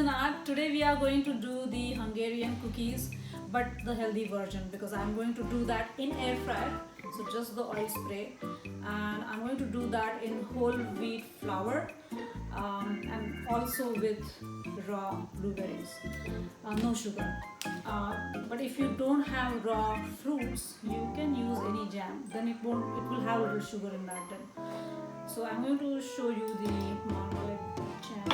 Anat. Today we are going to do the Hungarian cookies, but the healthy version, because I'm going to do that in air fryer. So just the oil spray, and I'm going to do that in whole wheat flour, and also with raw blueberries, no sugar. But if you don't have raw fruits, you can use any jam. Then it will have a little sugar in that then. So I'm going to show you the marmalade jam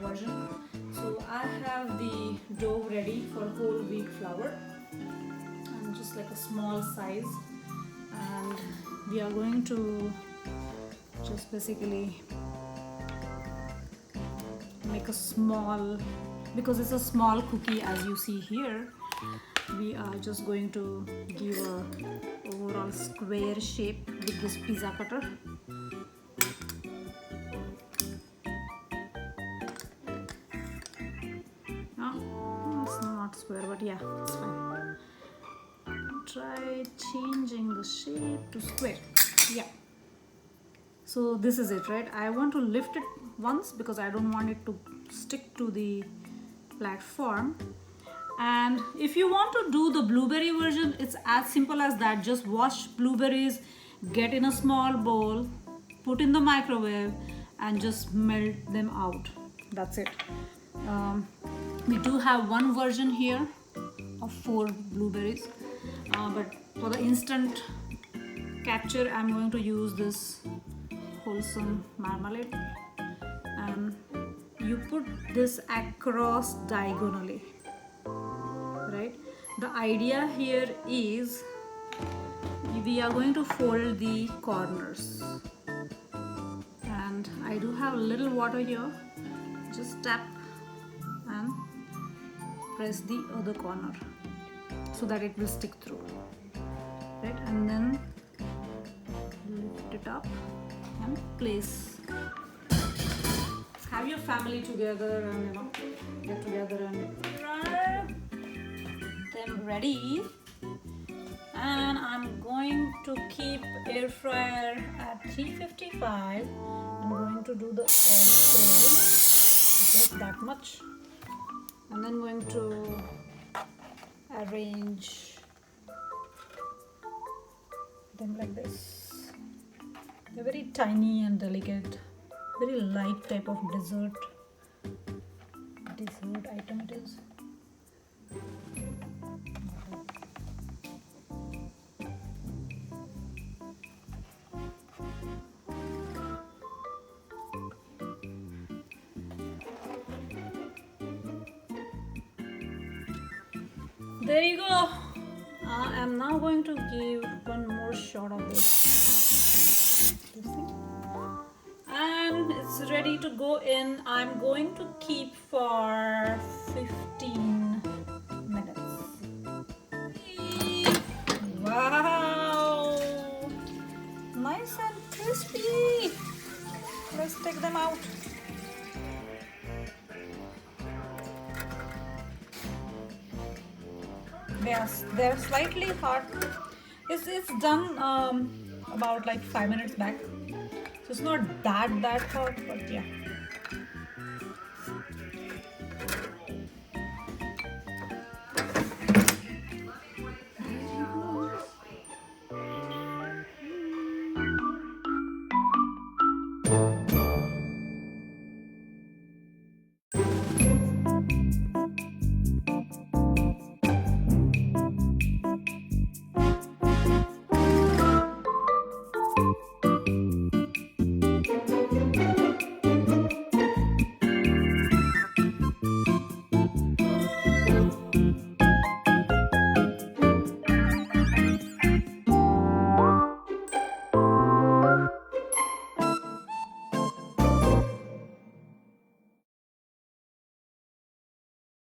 version. So I have the dough ready for whole wheat flour, and just like a small size, and we are going to just basically make a small, because it's a small cookie as you see here, we are just going to give a overall square shape with this pizza cutter. It's not square, but yeah, it's fine. Try changing the shape to square. Yeah. So this is it, right? I want to lift it once because I don't want it to stick to the platform. And if you want to do the blueberry version, it's as simple as that. Just wash blueberries, get in a small bowl, put in the microwave, and just melt them out. That's it. We do have one version here of 4 blueberries, but for the instant capture, I'm going to use this wholesome marmalade, and you put this across diagonally, right? The idea here is we are going to fold the corners, and I do have a little water here. Just tap and press the other corner so that it will stick through, right? And then lift it up and place. Have your family together and get together and try them ready. And I'm going to keep air fryer at 355. I'm going to do the oil spray, just that much, and then going to arrange them like this. They're very tiny and delicate, very light type of dessert item it is. There you go. I'm now going to give one more shot of this. And it's ready to go in. I'm going to keep for 15 minutes. Wow! Nice and crispy. Let's take them out. Yes, they're slightly hot. It's done about like 5 minutes back, so it's not that hot, but yeah.